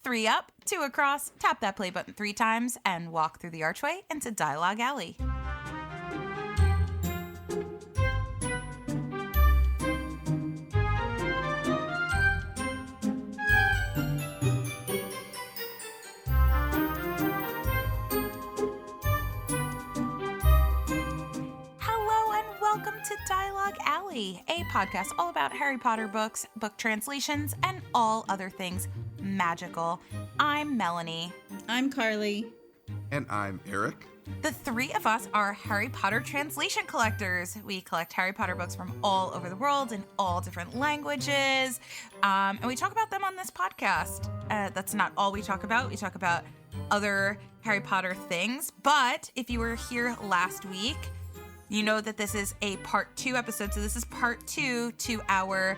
3 up, 2 across, tap that play button 3 times, and walk through the archway into Dialogue Alley. To Dialogue Alley, a podcast all about Harry Potter books, book translations, and all other things magical. I'm Melanie. I'm Carly. And I'm Erik. The 3 of us are Harry Potter translation collectors. We collect Harry Potter books from all over the world in all different languages, and we talk about them on this podcast. That's not all we talk about. We talk about other Harry Potter things, but if you were here last week, you know that this is a part 2 episode, so this is part 2 to our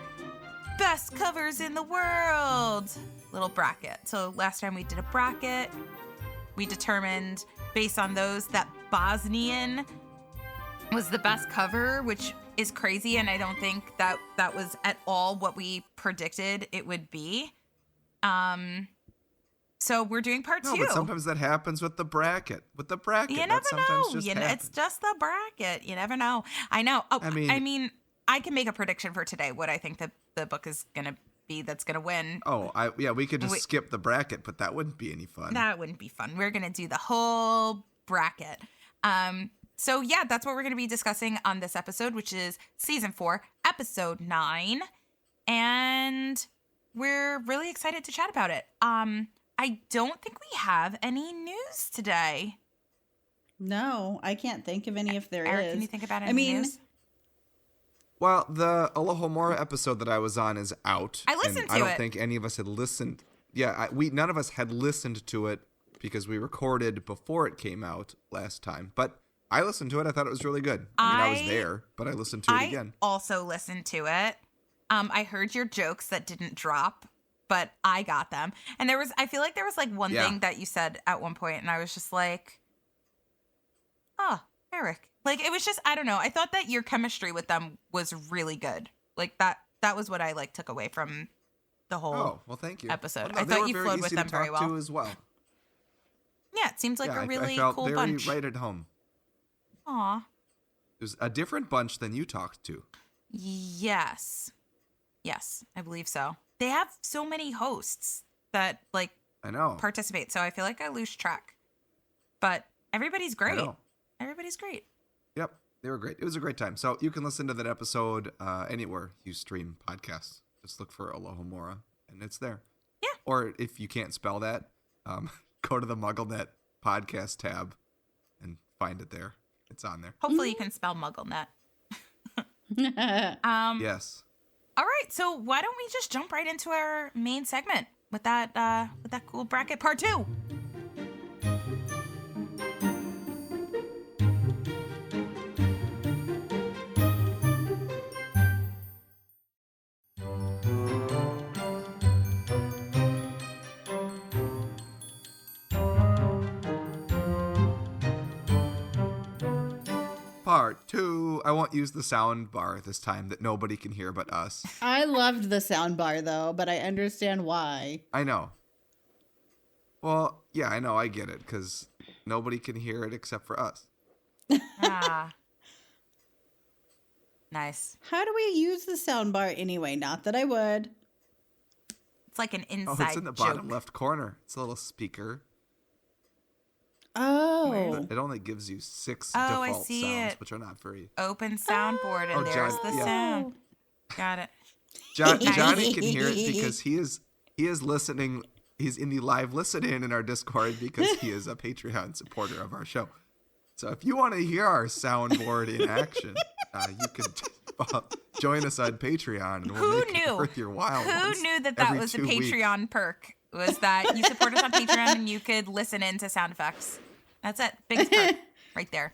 best covers in the world little bracket. So last time we did a bracket, we determined based on those that Bosnian was the best cover, which is crazy, and I don't think that was at all what we predicted it would be. So we're doing part 2. No, but sometimes that happens with the bracket. You never know. It's just the bracket. You never know. I know. Oh, I mean, I can make a prediction for today. What I think that the book is gonna be that's gonna win. We could just skip the bracket, but that wouldn't be any fun. That wouldn't be fun. We're gonna do the whole bracket. So yeah, that's what we're gonna be discussing on this episode, which is season 4, episode 9, and we're really excited to chat about it. I don't think we have any news today. No, I can't think of any if there Erik, is. Can you think about any news? Well, the Alohomora episode that I was on is out. I listened to it. I don't think any of us had listened. Yeah, none of us had listened to it because we recorded before it came out last time. But I listened to it. I thought it was really good. I was there, but I listened to it again. I also listened to it. I heard your jokes that didn't drop, but I got them. And I feel like there was like one thing that you said at one point, and I was just like, oh, Erik. Like, it was just, I don't know. I thought that your chemistry with them was really good. Like, that was what I took away from the whole thank you. episode. Well, I thought you flowed with them very well. As well. Yeah, it seems like a really I felt cool very bunch. right at home. Aw. It was a different bunch than you talked to. Yes, I believe so. They have so many hosts that I know participate, so I feel like I lose track. But everybody's great. I know. Everybody's great. Yep, they were great. It was a great time. So you can listen to that episode anywhere you stream podcasts. Just look for Alohomora, and it's there. Yeah. Or if you can't spell that, go to the MuggleNet podcast tab and find it there. It's on there. Hopefully you can spell MuggleNet. Yes. All right, so why don't we just jump right into our main segment with that cool bracket part 2. Part 2. I won't use the sound bar this time that nobody can hear but us. I loved the sound bar, though, but I understand why. I know. Well, yeah, I know. I get it, because nobody can hear it except for us. Nice. How do we use the sound bar anyway? Not that I would. It's like an inside joke. Oh, it's in the bottom left corner. It's a little speaker. Oh. It only gives you 6 default sounds, which are not very... Open soundboard, and there's the sound. Got it. Johnny can hear it because he is listening. He's in the live listen-in our Discord because he is a Patreon supporter of our show. So if you want to hear our soundboard in action, you could join us on Patreon, and we'll make it worth your while. Who knew that was a Patreon perk? Was that you support us on Patreon and you could listen into sound effects. That's it. Biggest perk right there.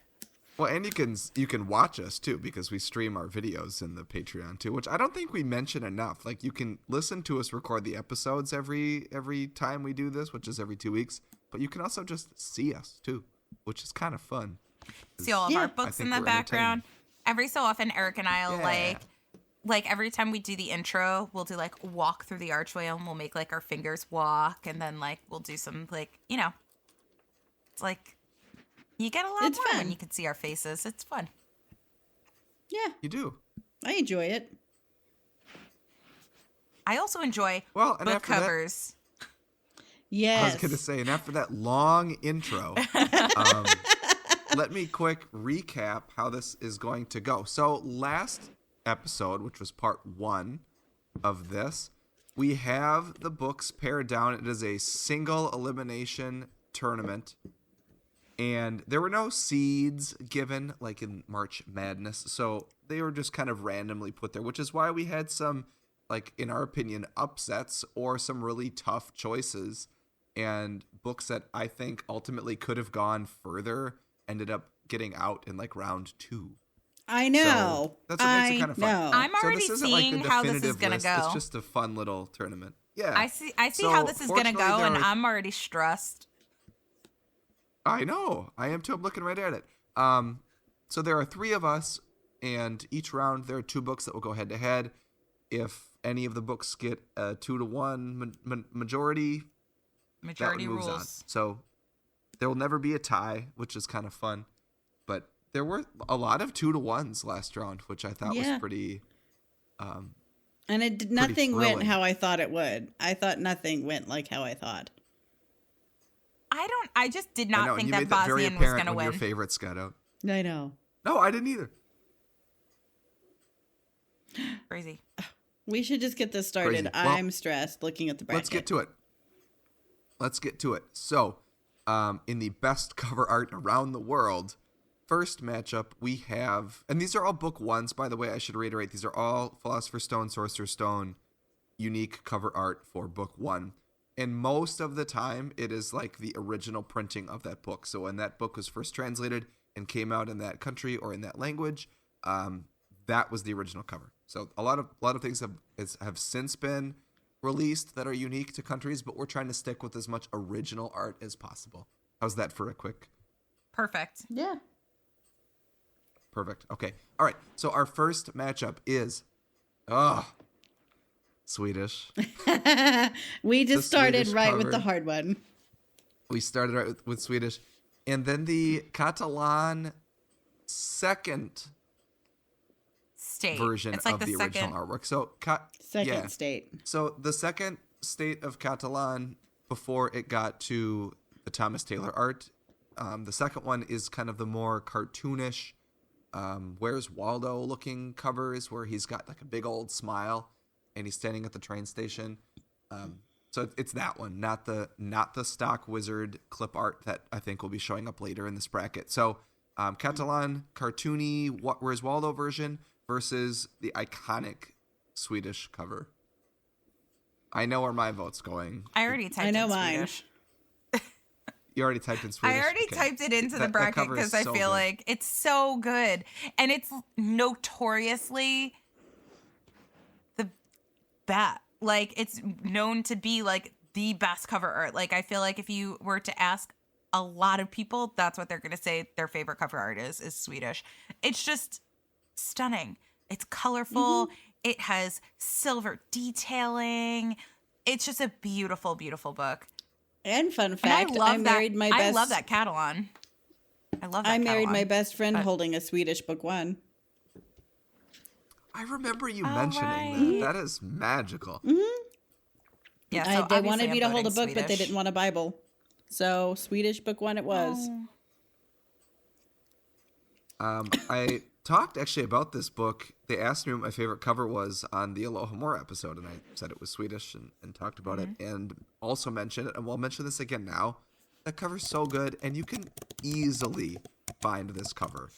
Well, and you can watch us too, because we stream our videos in the Patreon too, which I don't think we mention enough. Like, you can listen to us record the episodes every time we do this, which is every 2 weeks, but you can also just see us too, which is kind of fun. See all of our books in the background. Every so often, Erik and I will like every time we do the intro, we'll do like walk through the archway and we'll make like our fingers walk, and then like we'll do some like, you know, it's like you get a lot It's more fun. when you can see our faces. It's fun. Yeah, You do. I enjoy it. I also enjoy Well, and book after that, covers. Yes. I was going to say, and after that long intro, let me quick recap how this is going to go. So last episode, which was part 1 of this, we have the books pared down. It is a single elimination tournament. And there were no seeds given like in March Madness. So they were just kind of randomly put there, which is why we had some, like, in our opinion, upsets or some really tough choices. And books that I think ultimately could have gone further ended up getting out in like round 2. I know. So that's what makes it kind of fun. know. I'm So already this isn't seeing like the how this is definitive gonna list. go. It's just a fun little tournament. Yeah. I see So, how this is gonna fortunately, go, there and are- I'm already stressed. I know. I am too. I'm looking right at it. So there are 3 of us, and each round there are 2 books that will go head to head. If any of the books get a 2-1 majority, Majority that one moves on. rules. So there will never be a tie, which is kind of fun. But there were a lot of 2-1s last round, which I thought Yeah. was pretty. And nothing went thrilling. how I thought it would. I thought nothing went like how I thought. I just did I not know, and think you that made that very Bosnian was apparent gonna when your win. favorites got out. I know. No, I didn't either. Crazy. We should just get this started. Crazy. Well, I'm stressed looking at the bracket. Let's get to it. So, in the best cover art around the world, first matchup we have, and these are all book 1s, by the way. I should reiterate, these are all Philosopher's Stone, Sorcerer's Stone unique cover art for book 1. And most of the time, it is like the original printing of that book. So when that book was first translated and came out in that country or in that language, that was the original cover. So a lot of things have since been released that are unique to countries, but we're trying to stick with as much original art as possible. How's that for a quick? Perfect. Yeah. Perfect. Okay. All right. So our first matchup is, Swedish. We just started Swedish right with cover. the hard one. We started right with Swedish, and then the Catalan second State. version It's like of the the second. original artwork. So, Second state. So the second state of Catalan before it got to the Thomas Taylor art. The second one is kind of the more cartoonish, Where's Waldo looking covers where he's got like a big old smile and he's standing at the train station. So it's that one, not the stock wizard clip art that I think will be showing up later in this bracket. So Catalan cartoony Where's Waldo version versus the iconic Swedish cover. I know where my vote's going. I already typed I know in mine. Swedish. You already typed in Swedish? I already Okay. typed it into the That bracket cover is because I so feel good. like it's so good. And it's notoriously the best. Like, it's known to be like the best cover art. Like, I feel like if you were to ask a lot of people, that's what they're going to say their favorite cover art is Swedish. It's just stunning. It's colorful. It has silver detailing. It's just a beautiful, beautiful book. And fun And fact, I married my best. I love that Catalan. I love that I married Catalan. my best friend holding a Swedish book 1. I remember you All mentioning right. that. That is magical. Yeah, so They obviously wanted me to I'm hold a voting book, but they Swedish. didn't want a Bible. So Swedish book 1 it was. Oh. I talked actually about this book. They asked me what my favorite cover was on the Aloha More episode, and I said it was Swedish and talked about it, and also mentioned it, and we'll mention this again now. That cover's so good, and you can easily find this cover.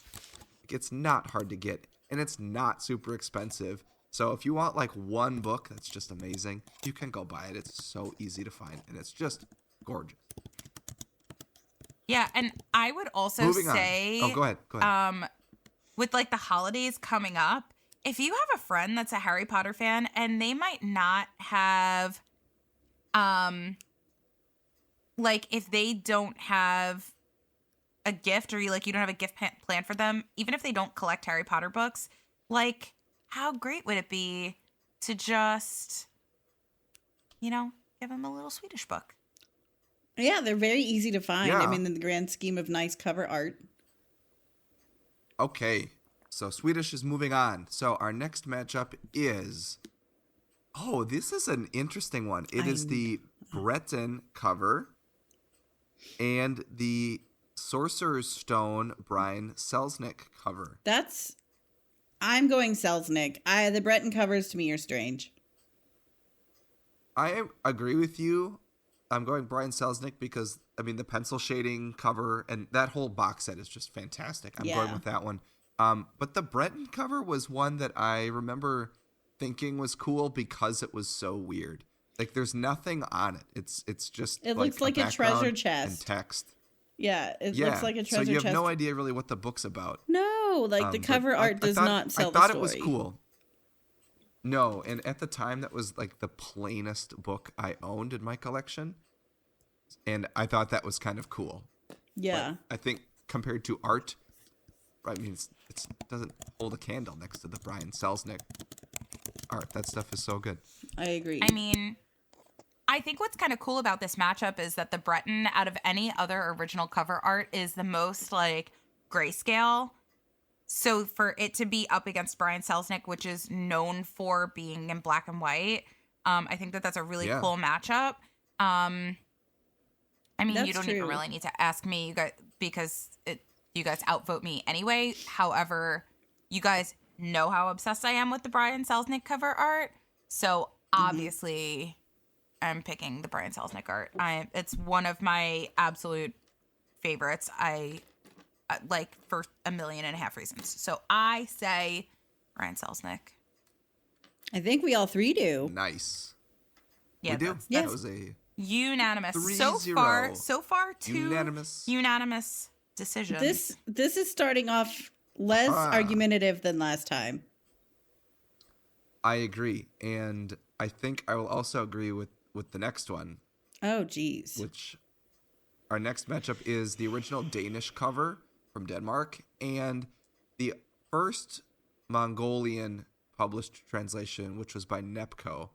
It's not hard to get, and it's not super expensive. So if you want like one book that's just amazing, you can go buy it. It's so easy to find, and it's just gorgeous. Yeah, and I would also Moving say, on. Oh, go ahead. with like the holidays coming up, if you have a friend that's a Harry Potter fan and they might not have, like if they don't have a gift or you don't have a gift plan for them, even if they don't collect Harry Potter books, like how great would it be to just, give him a little Swedish book? Yeah, they're very easy to find. Yeah. I mean, in the grand scheme of nice cover art. Okay, so Swedish is moving on. So our next matchup is... Oh, this is an interesting one. It is the Breton cover and the Sorcerer's Stone Brian Selznick cover. I'm going Selznick. The Breton covers to me are strange. I agree with you. I'm going Brian Selznick because, the pencil shading cover and that whole box set is just fantastic. I'm going with that one. But the Breton cover was one that I remember thinking was cool because it was so weird. Like, there's nothing on it. It's just it looks like a treasure chest and text. Yeah, it looks like a treasure chest. So you have no idea really what the book's about. No, the cover art does not sell the story. I thought it was cool. No, and at the time that was like the plainest book I owned in my collection, and I thought that was kind of cool. Yeah, but I think compared to art, it doesn't hold a candle next to the Brian Selznick art. That stuff is so good. I agree. I think what's kind of cool about this matchup is that the Breton, out of any other original cover art, is the most like grayscale. So for it to be up against Brian Selznick, which is known for being in black and white, I think that's a really cool matchup. You don't even really need to ask me, you guys, because you guys outvote me anyway. However, you guys know how obsessed I am with the Brian Selznick cover art. So obviously I'm picking the Brian Selznick art. It's one of my absolute favorites. I like for 1.5 million reasons. So I say Brian Selznick. I think we all three do. Nice. Yeah, we do. That was a unanimous. 3-0. So far, two unanimous decisions. This is starting off less argumentative than last time. I agree, and I think I will also agree with the next one. Oh, geez. Which our next matchup is the original Danish cover from Denmark and the first Mongolian published translation, which was by Nepco.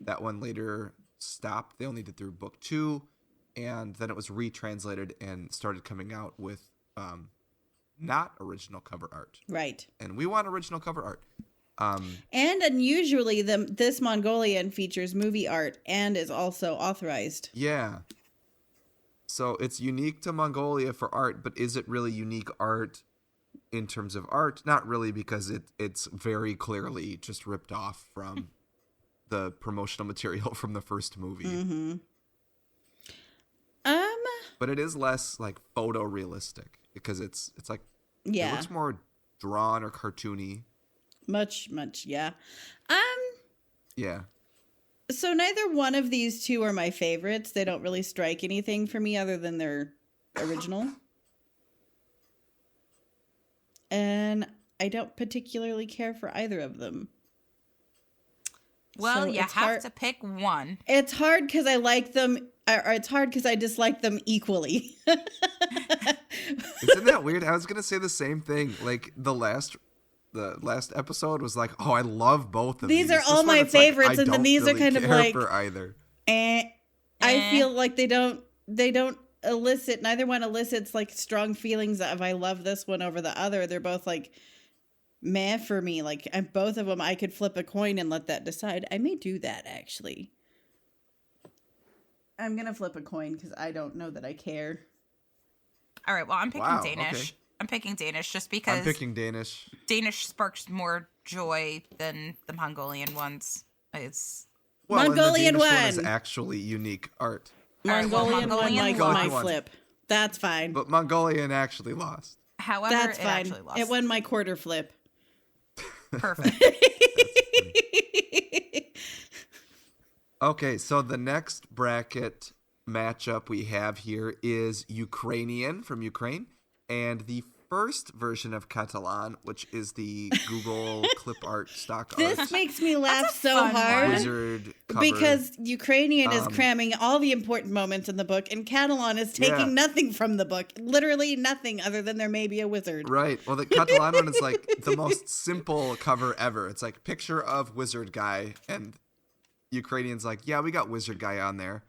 That one later stopped. They only did through book 2, and then it was retranslated and started coming out with not original cover art. Right. And we want original cover art. And unusually, this Mongolian features movie art and is also authorized. Yeah. So it's unique to Mongolia for art, but is it really unique art in terms of art? Not really, because it's very clearly just ripped off from the promotional material from the first movie. Mm-hmm. But it is less like photorealistic because it's like it looks more drawn or cartoony. Much, yeah. Yeah. So neither one of these two are my favorites. They don't really strike anything for me other than their original. And I don't particularly care for either of them. Well, you have to pick one. It's hard because I like them, or it's hard because I dislike them equally. Isn't that weird? I was going to say the same thing. Like the last episode was like, oh, I love both of these. These are all my favorites, and then these are kind of like for either. I feel like they don't elicit. Neither one elicits like strong feelings of I love this one over the other. They're both like meh for me. Like both of them, I could flip a coin and let that decide. I may do that actually. I'm gonna flip a coin because I don't know that I care. All right. Well, I'm picking Danish. Okay. I'm picking Danish just because I'm picking Danish. Danish sparks more joy than the Mongolian ones. It's Mongolian one is actually unique art. Mongolian won my flip. That's fine. But Mongolian actually lost. However, that's it fine. Actually lost. It won my quarter flip. Perfect. Okay, so the next bracket matchup we have here is Ukrainian from Ukraine and the first version of Catalan, which is the Google clip art stock This art makes me laugh so fun hard. one. wizard cover. Because Ukrainian is cramming all the important moments in the book, and Catalan is taking nothing from the book. Literally nothing other than there may be a wizard. Right. Well, the Catalan one is like the most simple cover ever. It's like picture of wizard guy, and Ukrainian's like, yeah, we got wizard guy on there.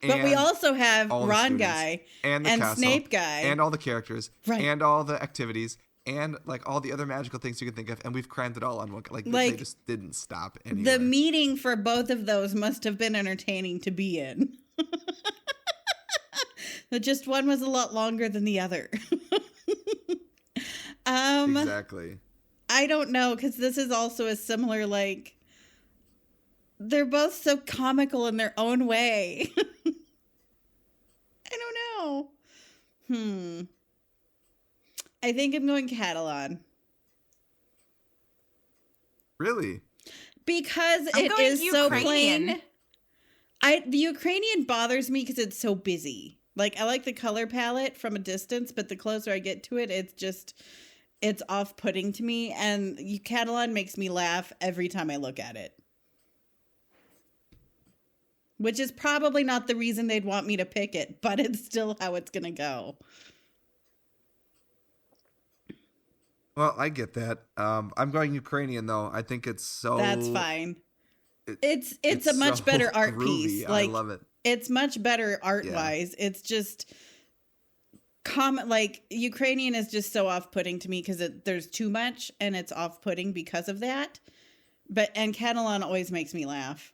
But we And also have all the Ron students, guy and the castle, Snape guy. and all the characters, Right. and all the activities, and like all the other magical things you can think of, and we've crammed it all on one. Like they just didn't stop anywhere. The meeting for both of those must have been entertaining to be in. But just one was a lot longer than the other. Exactly. I don't know, because this is also a similar, like, they're both so comical in their own way. I don't know. I think I'm going Catalan. Really? Because I'm it going is so Ukrainian. plain. The Ukrainian bothers me because it's so busy. Like, I like the color palette from a distance, but the closer I get to it, it's off-putting to me. And Catalan makes me laugh every time I look at it. Which is probably not the reason they'd want me to pick it, but it's still how it's going to go. Well, I get that. I'm going Ukrainian though. I think it's so. That's fine. It's a much so better art groovy. piece. Like, I love it. It's much better art-wise. It's just like Ukrainian is just so off-putting to me because there's too much and it's off-putting because of that. And Catalan always makes me laugh.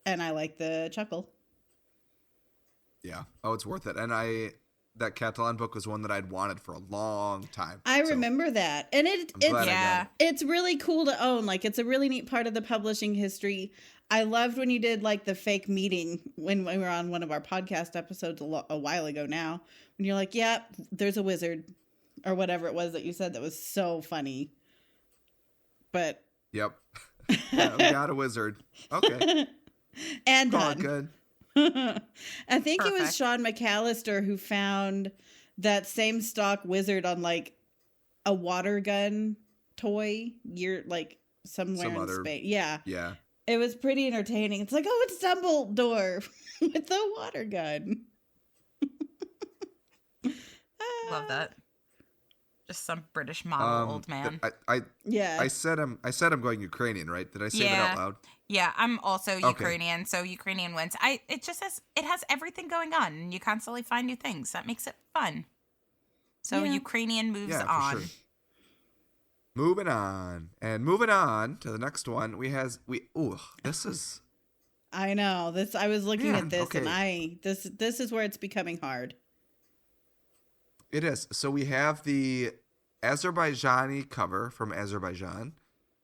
And I like the chuckle. Yeah. Oh, it's worth it. And that Catalan book was one that I'd wanted for a long time. I remember that. And it's really cool to own. Like, it's a really neat part of the publishing history. I loved when you did like the fake meeting when we were on one of our podcast episodes a while ago now. When you're like, yeah, there's a wizard or whatever it was that you said that was so funny. But. Yep. Yeah, we got a wizard. Okay. And oh, done. good. I think it was Perfect. Sean McAllister who found that same stock wizard on like a water gun toy somewhere in Spain. Yeah. Yeah. It was pretty entertaining. It's like, oh, it's Dumbledore with the water gun. Love that. Just some British model old man. Yeah. I said I'm going Ukrainian, right? Did I say that out loud? Yeah, I'm also Ukrainian, so Ukrainian wins. It has everything going on, and you constantly find new things. That makes it fun. So Ukrainian moves on. For sure. Moving on. And moving on to the next one, this is I know. I was looking at this okay. and this is where it's becoming hard. It is. So we have the Azerbaijani cover from Azerbaijan,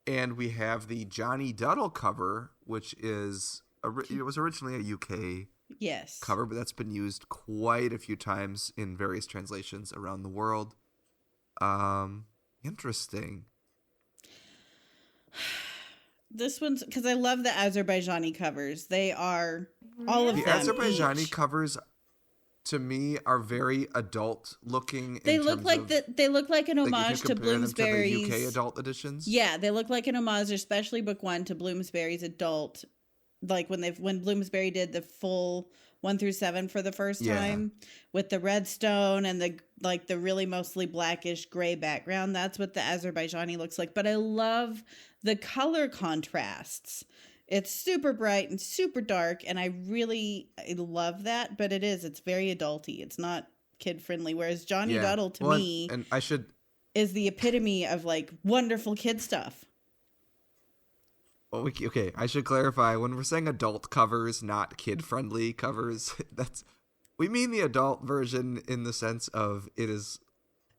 and we have the Johnny Duddle cover, which is it was originally a UK cover, but that's been used quite a few times in various translations around the world. Interesting. This one's because I love the Azerbaijani covers. They are all of the them. Azerbaijani covers, to me, are very adult looking. They look like they look like an homage to Bloomsbury's to the UK adult editions. Yeah, they look like an homage, especially book 1, to Bloomsbury's adult. Like when Bloomsbury did the full 1 through 7 for the first time with the red stone and the really mostly blackish gray background. That's what the Azerbaijani looks like. But I love the color contrasts. It's super bright and super dark, and I love that, but it's very adulty. It's not kid friendly. Whereas Johnny Duddle to me is the epitome of like wonderful kid stuff. Well, I should clarify, when we're saying adult covers, not kid friendly covers, we mean the adult version in the sense of it is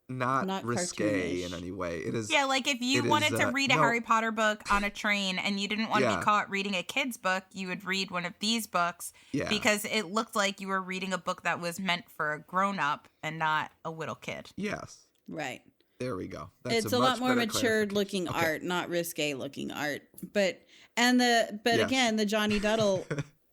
not risque cartoonish in any way. It is. Yeah, like if you wanted to read a Harry Potter book on a train and you didn't want to be caught reading a kid's book, you would read one of these books because it looked like you were reading a book that was meant for a grown-up and not a little kid. Yes. Right. There we go. It's a lot more matured looking art, not risque looking art. Again, the Johnny Duddle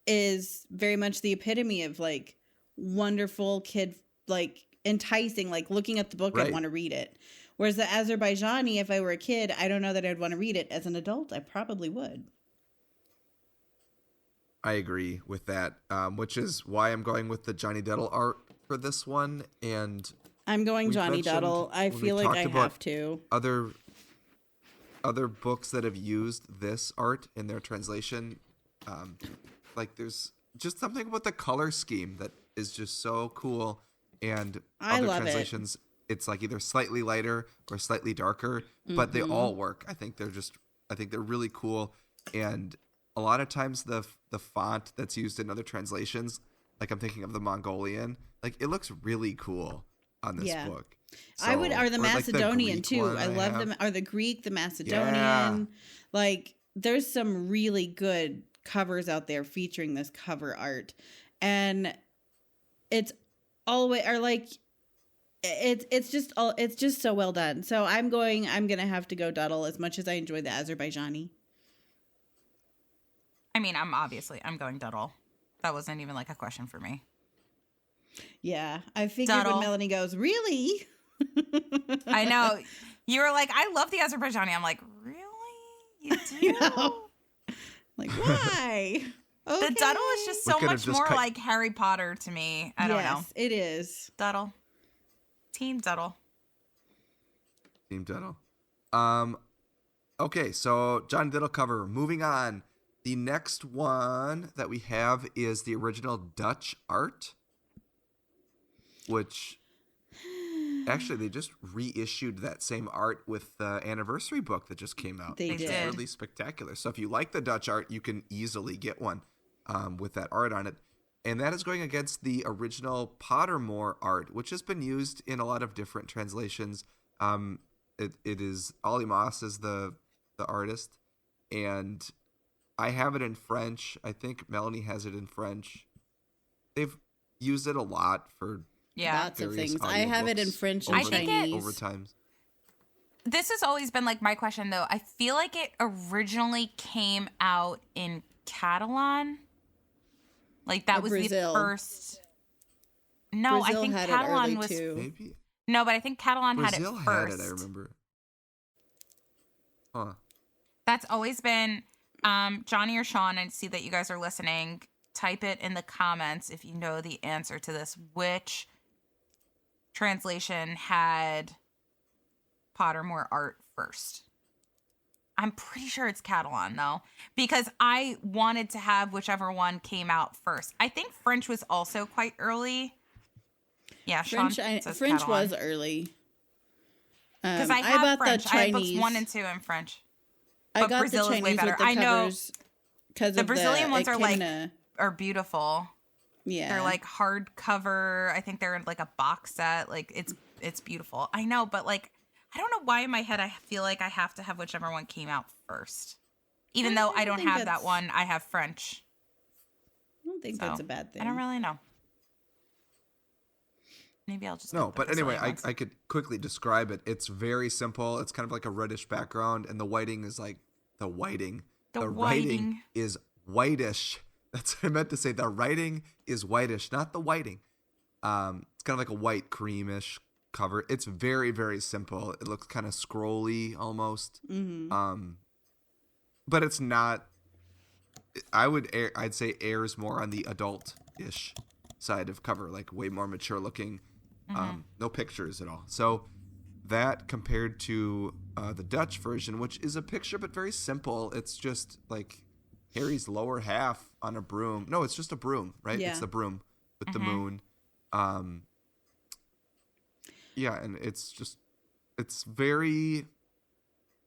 is very much the epitome of like wonderful kid, like enticing. Like looking at the book, I'd want to read it. Whereas the Azerbaijani, if I were a kid, I don't know that I'd want to read it. As an adult, I probably would. I agree with that, which is why I'm going with the Johnny Dettle art for this one. And I'm going Johnny Dettle. I feel like I have to. Other books that have used this art in their translation, like there's just something about the color scheme that is just so cool. And other translations, it's like either slightly lighter or slightly darker, but they all work. I think they're really cool. And a lot of times the font that's used in other translations, like I'm thinking of the Mongolian, like it looks really cool on this book. So, or the Macedonian like the too. I love them, or the Greek, the Macedonian. Yeah. Like there's some really good covers out there featuring this cover art, and it's all the way, or like it's just so well done. So I'm gonna have to go Dettle as much as I enjoy the Azerbaijani. I mean, I'm going Dettle. That wasn't even like a question for me. Yeah, I figured when Melanie goes, really? I know. You were like, I love the Azerbaijani. I'm like, really? You do? No. Like, why? Okay. The Dettle is just so much more like Harry Potter to me. I don't know. Yes, it is. Dettle. Team Dettle. Team Dettle. Okay, so John Dettle cover. Moving on. The next one that we have is the original Dutch art, which actually they just reissued that same art with the anniversary book that just came out. They did. It's really spectacular. So if you like the Dutch art, you can easily get one with that art on it. And that is going against the original Pottermore art, which has been used in a lot of different translations. It is Ollie Moss is the artist, and I have it in French. I think Melanie has it in French. They've used it a lot for lots of things. I have it in French and Chinese. Over time. This has always been like my question, though. I feel like it originally came out in Catalan. Like that was Brazil. the first. No, Brazil I think had Catalan it was. too. Maybe. No, but I think Catalan Brazil had it first. I remember. Huh. That's always been Johnny or Sean. I see that you guys are listening. Type it in the comments if you know the answer to this. Which translation had Pottermore art first? I'm pretty sure it's Catalan, though, because I wanted to have whichever one came out first. I think French was also quite early. Yeah, French was early. Because I have French. I have books 1 and 2 in French. But Brazil is way better. I know because the Brazilian ones are beautiful. Yeah, they're like hardcover. I think they're in like a box set. Like it's beautiful. I know, but like I don't know why in my head I feel like I have to have whichever one came out first, even though I don't have that one. I have French. I don't think that's a bad thing. I don't really know. Maybe I'll just but anyway, I could quickly describe it. It's very simple. It's kind of like a reddish background, and the whiting is like the whiting. The writing is whitish. That's what I meant to say. The writing is whitish, not the whiting. It's kind of like a white creamish cover. It's very, very simple. It looks kind of scrolly almost. Mm-hmm. But it's not. I'd say airs more on the adult-ish side of cover, like way more mature looking. No pictures at all. So that compared to the Dutch version, which is a picture but very simple. It's just like Harry's lower half on a broom. No, it's just a broom, right? Yeah. It's the broom with the moon. Yeah, and it's very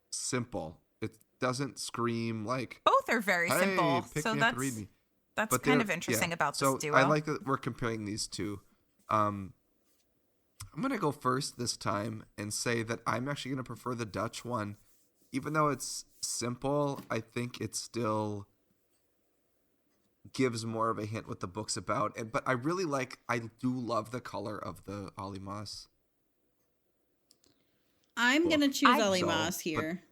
simple. It doesn't scream like both are very simple. So that's kind of interesting about this duo. I like that we're comparing these two. I'm going to go first this time and say that I'm actually going to prefer the Dutch one. Even though it's simple, I think it still gives more of a hint what the book's about. But I do love the color of the Ollie Moss. I'm going to choose Ollie Moss here.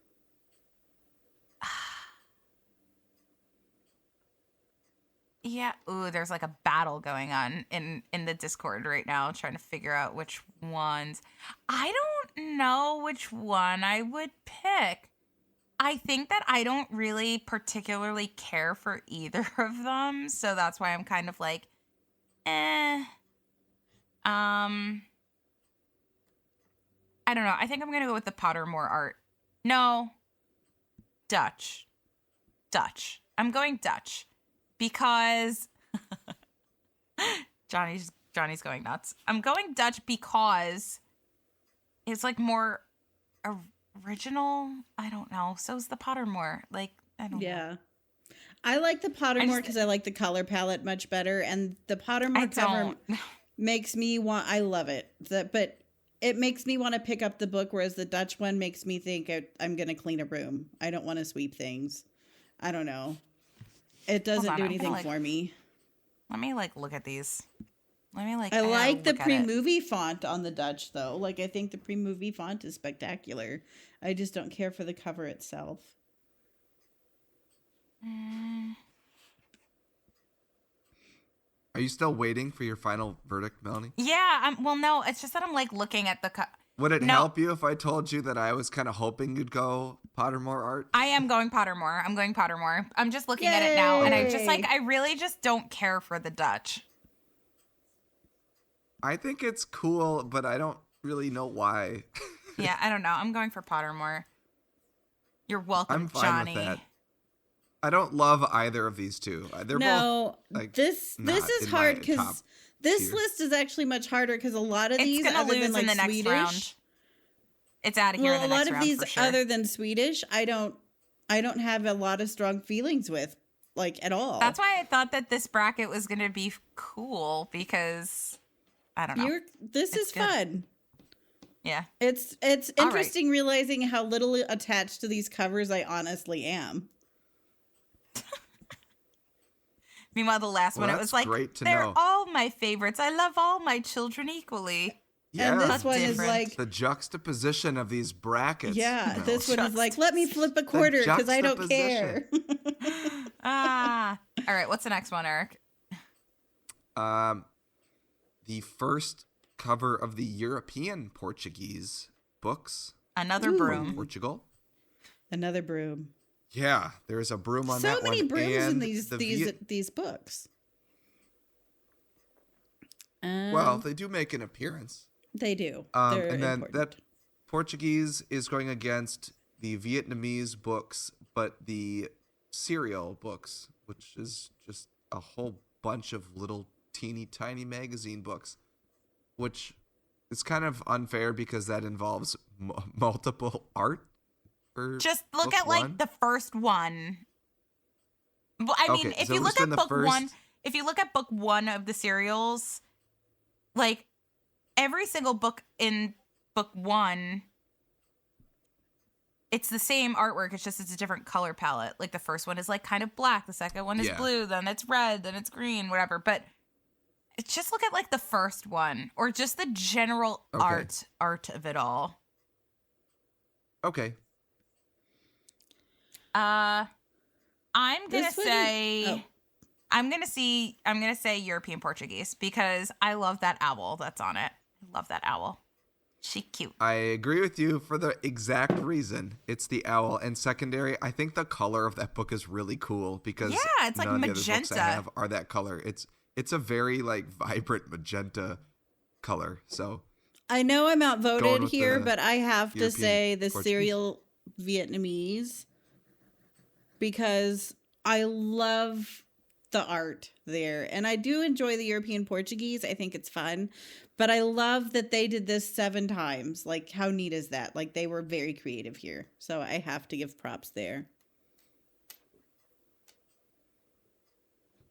Yeah. Ooh, there's like a battle going on in the Discord right now, trying to figure out which ones. I don't know which one I would pick. I think that I don't really particularly care for either of them, so that's why I'm kind of like, eh. I don't know. I think I'm gonna go with the Pottermore art. No, Dutch. I'm going Dutch because Johnny's going nuts. I'm going Dutch because it's like more original. I don't know. So's the Pottermore. Like, I don't know. Yeah. I like the Pottermore because I like the color palette much better, and the Pottermore cover makes me want. I love it, but it makes me want to pick up the book, whereas the Dutch one makes me think I'm going to clean a room. I don't want to sweep things. I don't know. It doesn't do anything for me. Let me look at these. I like the pre-movie font on the Dutch though. Like I think the pre-movie font is spectacular. I just don't care for the cover itself. Are you still waiting for your final verdict, Melanie? Yeah. Well, no. It's just that I'm like looking at the. Would it help you if I told you that I was kind of hoping you'd go Pottermore art? I am going Pottermore. I'm going Pottermore. I'm just looking at it now, and I really just don't care for the Dutch. I think it's cool, but I don't really know why. Yeah, I don't know. I'm going for Pottermore. You're welcome, I'm fine Johnny. with that. I don't love either of these two. They're both like this is hard because this list is actually much harder because a lot of these other than like in the next Swedish round. It's out of here in the next round. A lot of these other than Swedish, I don't have a lot of strong feelings with, like, at all. That's why I thought that this bracket was going to be cool because I don't know. This is good. Fun. Yeah. It's interesting realizing how little attached to these covers I honestly am. Meanwhile, the last one, it was like, they're all my favorites. I love all my children equally. Yeah, and this one is like the juxtaposition of these brackets. Yeah, this one is like, let me flip a quarter because I don't care. All right, what's the next one, Erik? The first cover of the European Portuguese books. Another broom. From Portugal. Another broom. Yeah, there's a broom on that one. So many brooms in these books. Well, they do make an appearance. They do. And then that Portuguese is going against the Vietnamese books, but the serial books, which is just a whole bunch of little teeny tiny magazine books, which is kind of unfair because that involves multiple art. Just look at like the first one. Well, I mean, if you look at book one, if you look at book one of the serials, like every single book in book one, it's the same artwork. It's a different color palette. Like the first one is like kind of black. The second one is blue. Then it's red. Then it's green, whatever. But just look at like the first one or just the general art of it all. Okay. I'm gonna say European Portuguese because I love that owl that's on it. I love that owl. She cute. I agree with you for the exact reason. It's the owl. And secondary, I think the color of that book is really cool because it's like magenta. The other books I have are that color. It's a very like vibrant magenta color. So I know I'm outvoted here, but I have to say the Portuguese. serial Vietnamese because I love the art there. And I do enjoy the European Portuguese. I think it's fun. But I love that they did this 7 times. Like, how neat is that? Like, they were very creative here. So I have to give props there.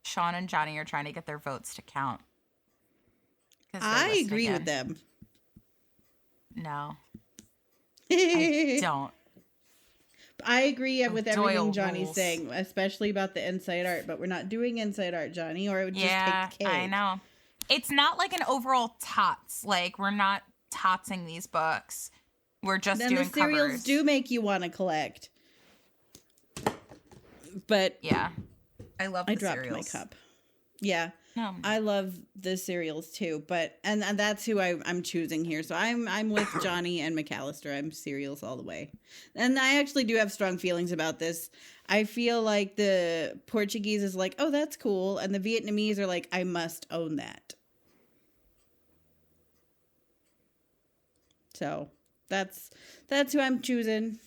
Sean and Johnny are trying to get their votes to count. I agree with them. No. I don't. I agree with everything Johnny's saying, especially about the inside art. But we're not doing inside art, Johnny, or it would just take the cake. I know. It's not like an overall tots. Like, we're not totsing these books. We're just doing covers. Then the serials do make you want to collect. But yeah, I love the serials. I dropped my cup. Yeah. No. I love the cereals too, but and that's who I'm choosing here. So I'm with Johnny and McAllister. I'm cereals all the way. And I actually do have strong feelings about this. I feel like the Portuguese is like, oh, that's cool, and the Vietnamese are like, I must own that. So that's who I'm choosing.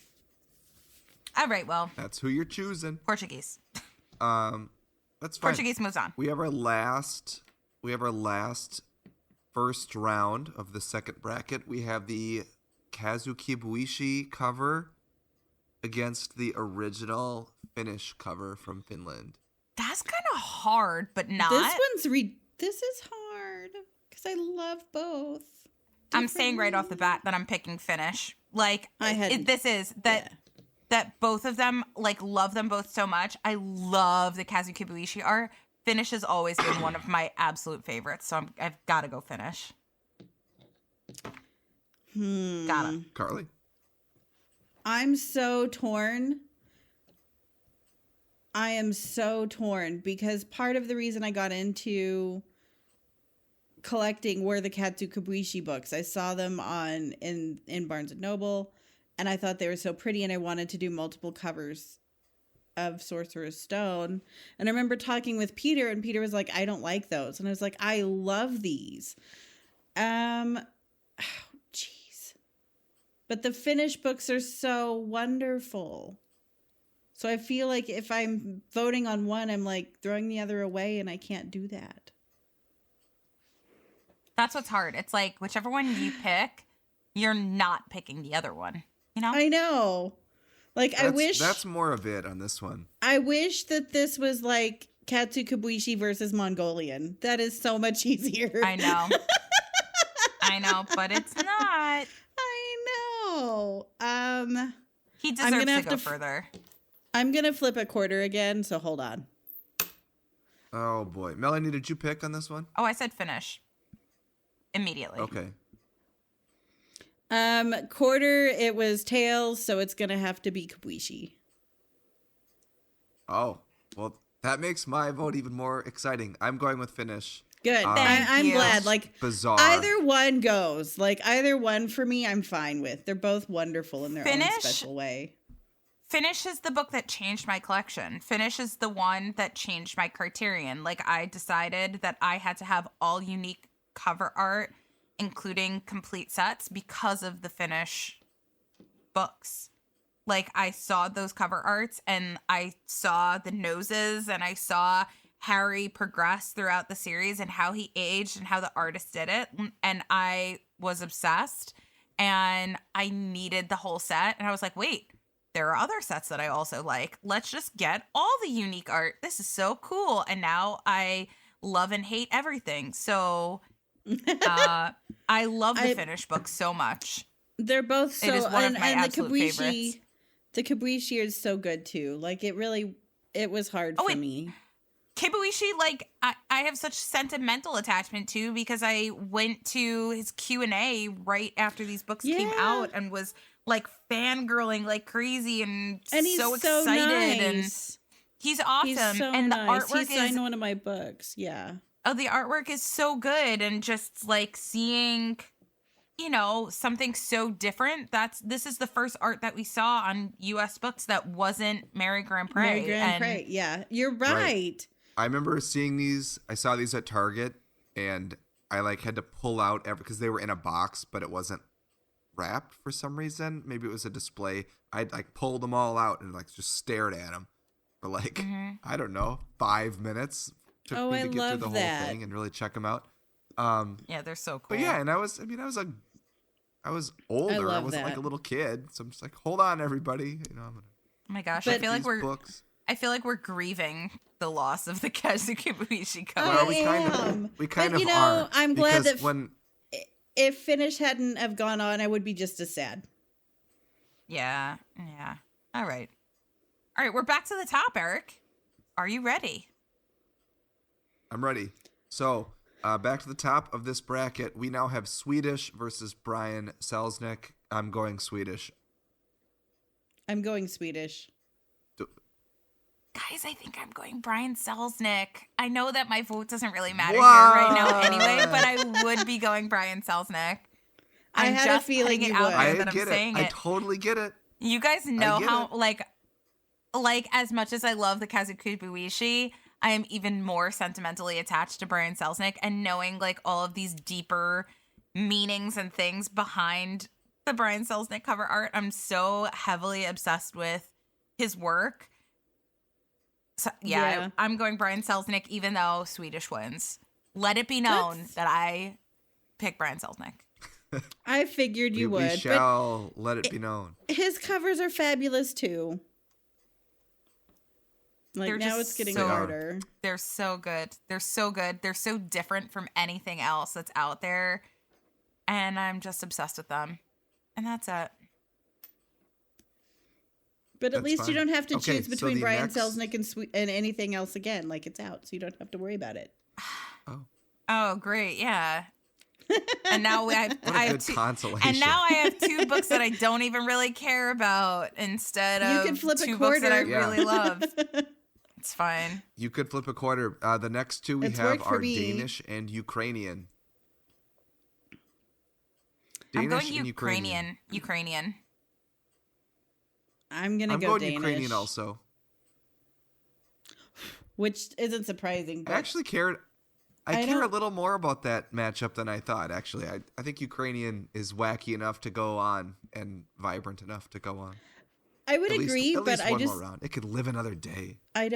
All right, well, That's who you're choosing. Portuguese. That's fine. Portuguese moves on. We have our last first round of the second bracket. We have the Kazukibuishi cover against the original Finnish cover from Finland. That's kind of hard, but not. This is hard because I love both. I'm saying right off the bat that I'm picking Finnish. Like, Yeah. that both of them, like, love them both so much. I love the Kazukibuishi art. Finnish has always been one of my absolute favorites, so I've got to go Finnish. Gotta. Carly? I'm so torn. I am so torn because part of the reason I got into collecting were the Kazukibuishi books. I saw them in Barnes & Noble, and I thought they were so pretty, and I wanted to do multiple covers of Sorcerer's Stone. And I remember talking with Peter, and Peter was like, I don't like those. And I was like, I love these. Jeez. But the Finnish books are so wonderful. So I feel like if I'm voting on one, I'm like throwing the other away, and I can't do that. That's what's hard. It's like, whichever one you pick, you're not picking the other one. You know? I know. Like, I wish... That's more of it on this one. I wish that this was like Kazukibuishi versus Mongolian. That is so much easier. I know. I know, but it's not. I know. He deserves to go further. I'm going to flip a quarter again, so hold on. Oh, boy. Melanie, did you pick on this one? Oh, I said Finnish. Immediately. Okay. Quarter, it was Tails, so it's going to have to be Kabuishi. Oh, well, that makes my vote even more exciting. I'm going with Finnish. Good. I'm glad. Like, bizarre. Either one goes. Like, either one for me, I'm fine with. They're both wonderful in their own special way. Finnish is the book that changed my collection. Finnish is the one that changed my criterion. Like, I decided that I had to have all unique cover art, including complete sets, because of the Finnish books. Like, I saw those cover arts, and I saw the noses, and I saw Harry progress throughout the series and how he aged and how the artist did it. And I was obsessed, and I needed the whole set. And I was like, wait, there are other sets that I also like. Let's just get all the unique art. This is so cool. And now I love and hate everything. So I love the Finnish books so much. They're both so, it is one of my absolute favorites. The Kabuishi is so good too. Like, it was hard for me. Kibuishi, like, I have such sentimental attachment to, because I went to his Q&A right after these books came out and was, like, fangirling like crazy and he's so excited. Nice. And he's awesome. He's so and the nice. artwork He signed one of my books. Yeah. Oh, the artwork is so good. And just, like, seeing, you know, something so different. This is the first art that we saw on U.S. books that wasn't Mary Grand Pré. Mary Grand Pré, yeah. You're right. I remember seeing these. I saw these at Target, and I like had to pull out because they were in a box, but it wasn't wrapped for some reason. Maybe it was a display. I like pulled them all out and like just stared at them for like I don't know 5 minutes. Took me to get through the whole thing and really check them out. Yeah, they're so cool. But yeah, and I was older. I wasn't like a little kid, so I'm just like, hold on, everybody. You know, I'm gonna. Oh my gosh, I feel like we're grieving the loss of the Kazukibuishi cover. Well, we kind of are. I'm glad that if Finnish hadn't have gone on, I would be just as sad. Yeah. All right, we're back to the top, Erik. Are you ready? I'm ready. So, back to the top of this bracket, we now have Swedish versus Brian Selznick. I'm going Swedish. Guys, I think I'm going Brian Selznick. I know that my vote doesn't really matter here right now anyway, but I would be going Brian Selznick. I had just a feeling putting you it out would. there I that I'm get saying it. it. I totally get it. You guys know get how, it. like as much as I love the Kazukubuishi, I am even more sentimentally attached to Brian Selznick, and knowing like all of these deeper meanings and things behind the Brian Selznick cover art. I'm so heavily obsessed with his work. So, Yeah. I'm going Brian Selznick, even though Swedish wins. Let it be known that I pick Brian Selznick. I figured you would. We shall let it be known. His covers are fabulous too. Like They're now just it's getting so- harder. They're so good. They're so good. They're so different from anything else that's out there. And I'm just obsessed with them. And that's it. But at That's least you fine. don't have to Okay, choose so between the Brian next- Selznick and anything else again. Like it's out, so you don't have to worry about it. Oh, great. Yeah. And now I What a have good two, consolation. and now I have two books that I don't even really care about instead You of can flip a two books that I quarter. Yeah. really love. It's fine. You could flip a quarter. The next two we It's have worked for are me. Danish and Ukrainian. I'm Danish going and Ukrainian. I'm gonna I'm go going Danish, Ukrainian also. which isn't surprising. I But actually cared. I I care a don't- little more about that matchup than I thought, actually. I think Ukrainian is wacky enough to go on and vibrant enough to go on. I would At agree, least but one I just more round. It could live another day. I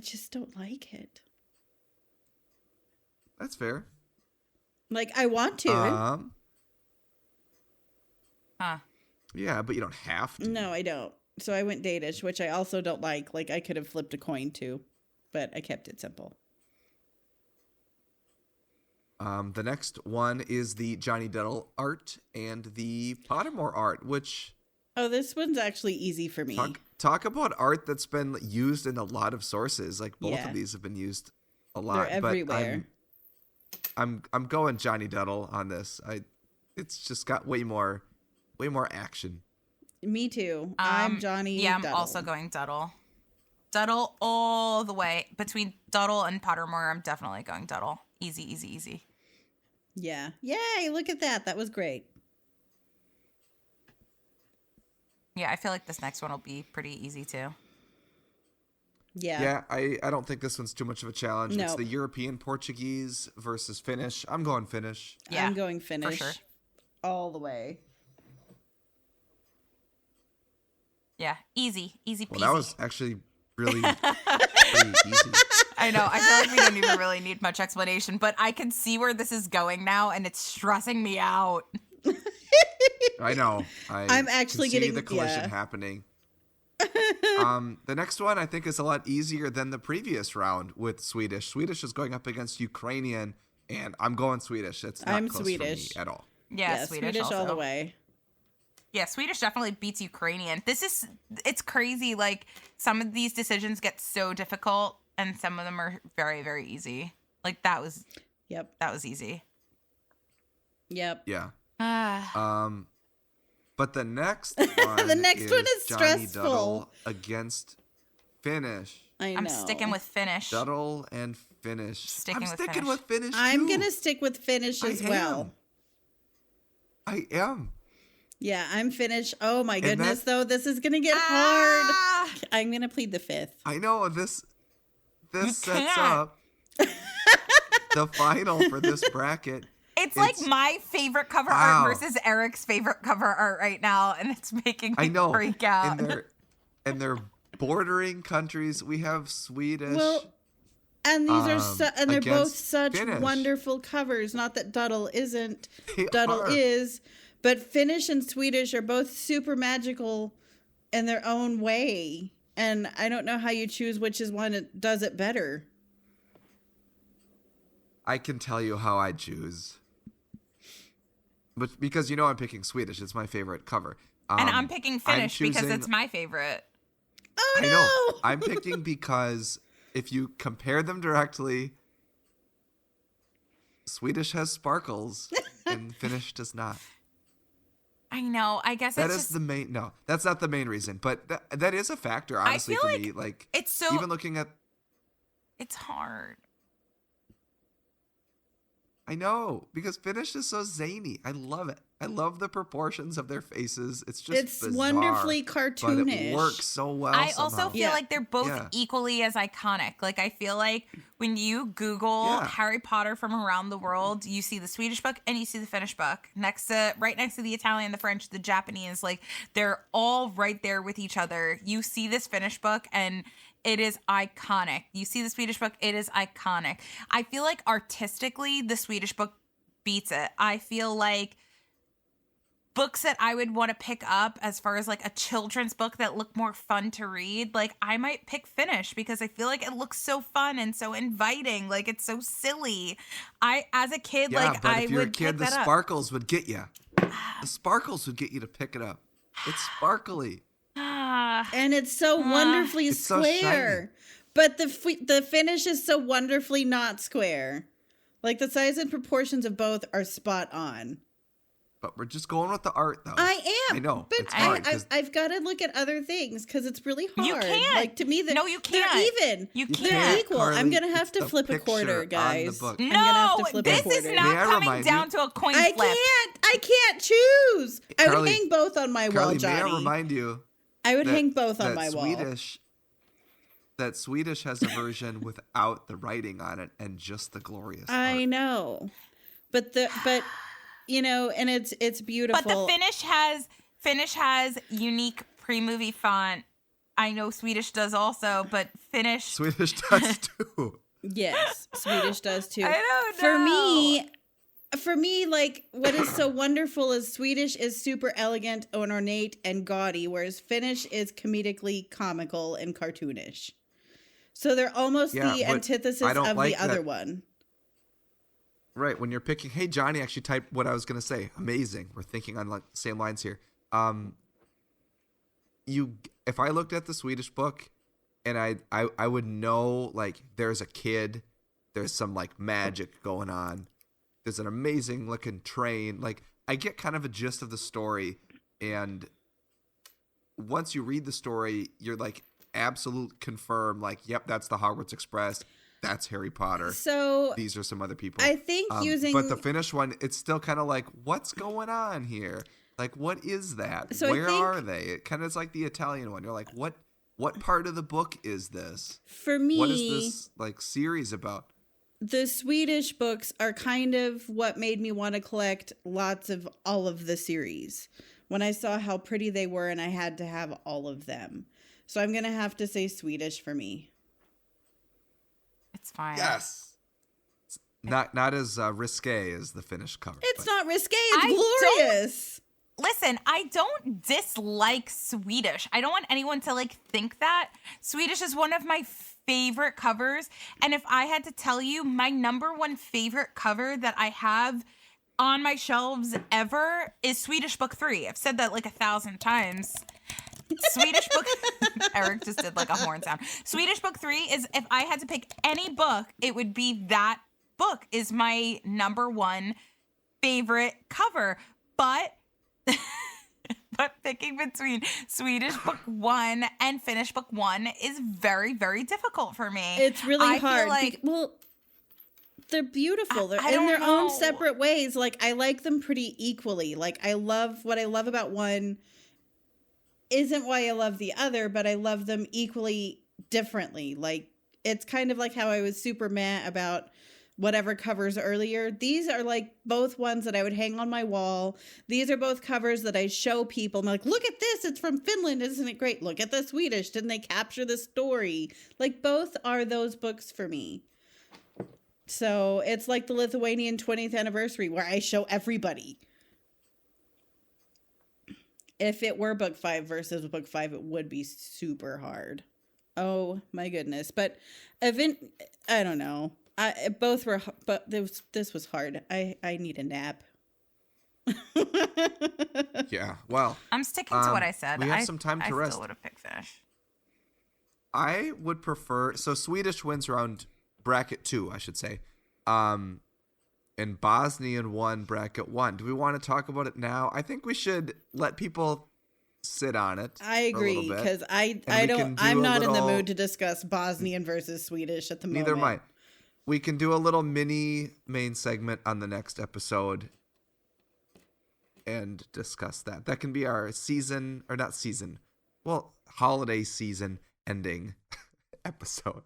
just don't like it. That's fair. Like I want to. Huh. Yeah, but you don't have to. No, I don't. So I went Danish, which I also don't like. Like I could have flipped a coin too, but I kept it simple. The next one is the Johnny Dettle art and the Pottermore art, which Oh, this one's actually easy for me. talk about art that's been used in a lot of sources. Like both Yeah. of these have been used a lot. They're everywhere. But I'm going Johnny Dettle on this. It's just got way more action. Me too. I'm Johnny. Yeah, I'm Duddle. also going Duddle. Duddle all the way. Between Duddle and Pottermore, I'm definitely going Duddle. Easy, easy, easy. Yeah. Yay! Look at that. That was great. Yeah, I feel like this next one will be pretty easy too. Yeah. Yeah, I don't think this one's too much of a challenge. It's No. the European Portuguese versus Finnish. I'm going Finnish. Yeah, I'm going Finnish. sure. All the way. Yeah, easy, easy peasy. Well, that was actually really pretty easy. I know. I feel like we don't even really need much explanation, but I can see where this is going now, and it's stressing me out. I know. I'm actually can see getting- the collision yeah. happening. The next one I think is a lot easier than the previous round with Swedish. Swedish is going up against Ukrainian, and I'm going Swedish. It's not I'm close Swedish. for me at all. Yeah, Swedish also. all the way. Yeah, Swedish definitely beats Ukrainian. It's crazy. Like, some of these decisions get so difficult, and some of them are very, very easy. Like, that was Yep. easy. Yep. Yeah. Ah, But the next one The next one is Johnny stressful. Duddle against Finnish. I know. I'm sticking with Finnish. Duddle and Finnish. Sticking I'm with sticking Finnish. with Finnish. I'm too. gonna stick with Finnish as well. I am. Yeah, I'm Finnish. Oh my goodness, that- though, this is gonna get hard. Ah! I'm gonna plead the fifth. I know this sets can't. up the final for this bracket. It's like my favorite cover Wow. art versus Eric's favorite cover art right now, and it's making me I know. freak out. And they're bordering countries. We have Swedish. Well, and these are and they're both against such Finnish. wonderful covers. Not that Duddle isn't. They Duddle are. is, but Finnish and Swedish are both super magical in their own way. And I don't know how you choose which is one that does it better. I can tell you how I choose. But because you know I'm picking Swedish, it's my favorite cover. And I'm picking Finnish because choosing- it's my favorite. Oh I no! know. I'm picking because if you compare them directly, Swedish has sparkles and Finnish does not. I know. I guess That it's is just the main. No, that's not the main reason, but that is a factor. Honestly, feel for like me, like it's so even looking at. it's hard. I know, because Finish is so zany. I love it. I love the proportions of their faces. It's just bizarre, wonderfully but cartoonish. it works so well. I somehow. also feel like they're both equally as iconic. Like, I feel like when you Google Harry Potter from around the world, you see the Swedish book and you see the Finnish book right next to the Italian, the French, the Japanese. Like, they're all right there with each other. You see this Finnish book and it is iconic. You see the Swedish book, it is iconic. I feel like artistically, the Swedish book beats it. I feel like books that I would want to pick up as far as like a children's book that look more fun to read, like I might pick Finnish because I feel like it looks so fun and so inviting. Like, it's so silly. As a kid, like but I if you're would a kid, pick the that up. sparkles would get you. The sparkles would get you to pick it up. It's sparkly. And it's so wonderfully It's so square. But the Finnish is so wonderfully not square. Like, the size and proportions of both are spot on. But we're just going with the art, though. I am. I know. But it's hard, I've got to look at other things because it's really hard. You can't. Like, to me, No, you can't. they're even. You They're can't. equal. Carly, I'm going to have it's to the flip a quarter, picture on the guys. book. I'm gonna have to flip a this quarter. is May not I coming remind down you? to a coin I flip. can't choose. I would Carly- hang both on my wall, Carly, may Johnny. I remind you I would that- hang both on that my wall. That Swedish has a version without the writing on it and just the glorious I art. know, but you know, and it's beautiful. But the Finnish has unique pre-movie font. I know Swedish does also, but Swedish does too. Yes, Swedish does too. I don't know. For me, like, what is so wonderful is Swedish is super elegant and ornate and gaudy, whereas Finnish is comedically comical and cartoonish. So they're almost the antithesis of the other one. Right, when you're picking, hey, Johnny actually typed what I was going to say. Amazing. We're thinking on like the same lines here. If I looked at the Swedish book and I would know, like, there's a kid, there's some like magic going on. There's an amazing looking train. Like, I get kind of a gist of the story, and once you read the story, you're like absolute confirm, like, yep, that's the Hogwarts Express. That's Harry Potter. So these are some other people. I think but the Finnish one, it's still kind of like, what's going on here? Like, what is that? So Where are they? It kind of is like the Italian one. You're like, what part of the book is this? For me, what is this like series about? The Swedish books are kind of what made me want to collect lots of all of the series. When I saw how pretty they were and I had to have all of them. So I'm going to have to say Swedish for me. It's fine. Yes. It's not as risque as the Finnish cover. It's but not risque. It's glorious. Listen, I don't dislike Swedish. I don't want anyone to like think that. Swedish is one of my favorite covers. And if I had to tell you, my number one favorite cover that I have on my shelves ever is Swedish Book 3. I've said that like 1,000 times. Swedish book. Erik just did like a horn sound. Swedish Book 3 is, if I had to pick any book, it would be that book is my number one favorite cover. But picking between Swedish Book 1 and Finnish Book 1 is very, very difficult for me. It's really hard. Like, they're beautiful. They're I in their don't own know. separate ways. Like, I like them pretty equally. Like, what I love about one isn't why I love the other, but I love them equally differently. Like, it's kind of like how I was super mad about whatever covers earlier. These are like both ones that I would hang on my wall. These are both covers that I show people. I'm like, look at this. It's from Finland. Isn't it great? Look at the Swedish. Didn't they capture the story? Like, both are those books for me. So it's like the Lithuanian 20th anniversary where I show everybody. If it were book 5 versus book 5, it would be super hard. Oh my goodness. But I don't know. Both were, but this was hard. I need a nap. Yeah, well, I'm sticking to what I said. We have some time to rest. I still would have picked Finnish. I would prefer, so Swedish wins round bracket 2, I should say. And and Bosnian won bracket 1. Do we want to talk about it now? I think we should let people sit on it. I agree, because I'm not in the mood to discuss Bosnian versus Swedish at the moment. Neither am I. We can do a little mini main segment on the next episode and discuss that. That can be our holiday season ending episode.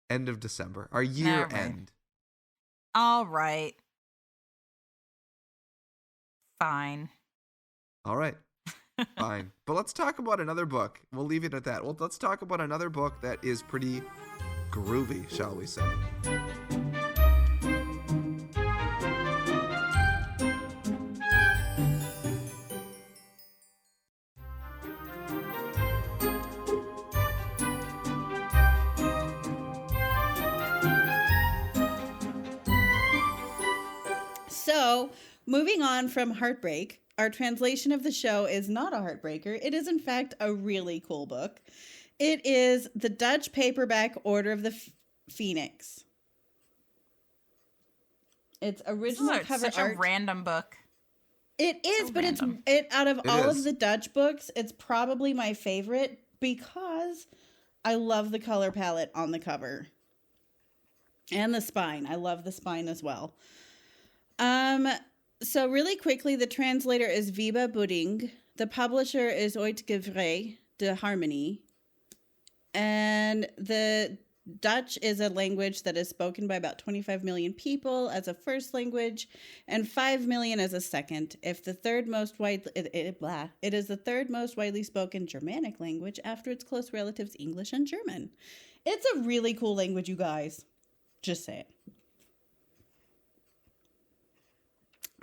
End of December. Our year end. All right. Fine. All right. Fine. But let's talk about another book. We'll leave it at that. Well, let's talk about another book that is pretty groovy, shall we say. So, moving on from Heartbreak, our translation of the show is not a heartbreaker. It is, in fact, a really cool book. It is the Dutch paperback Order of the Phoenix. It's original cover art. Such a random book. It is, so but random. out of all of the Dutch books, it's probably my favorite because I love the color palette on the cover. And the spine. I love the spine as well. So really quickly, the translator is Wiebe Budding. The publisher is Uitgeverij de Harmonie. And the Dutch is a language that is spoken by about 25 million people as a first language and 5 million as a second. It is the third most widely spoken Germanic language after its close relatives English and German. It's a really cool language, you guys. Just say it.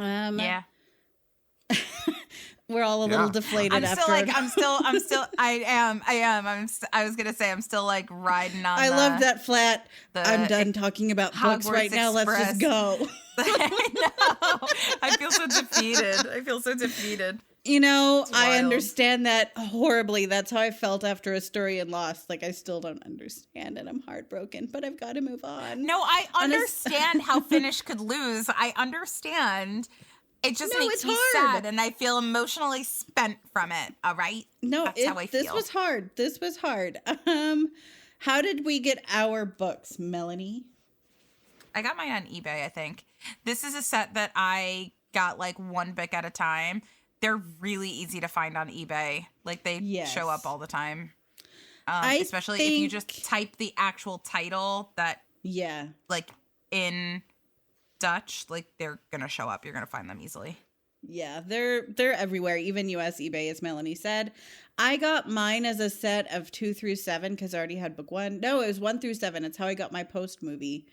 Yeah. We're all a little deflated I was going to say, I'm still like riding on love that flat. I'm done talking about books right now. Let's just go. I know. I feel so defeated. You know, I understand that horribly. That's how I felt after Astoria and Lost. Like, I still don't understand and I'm heartbroken, but I've got to move on. No, I understand how Finnish could lose. I understand. It just makes me sad and I feel emotionally spent from it. All right? No, that's how I feel. This was hard. How did we get our books, Melanie? I got mine on eBay, I think. This is a set that I got like one book at a time. They're really easy to find on eBay. Like they show up all the time. Especially if you just type the actual title that like in Dutch, like they're gonna show up. You're gonna find them easily. Yeah, they're everywhere, even US eBay, as Melanie said. I got mine as a set of 2 through 7 because I already had book 1. No, it was 1 through 7. It's how I got my post movie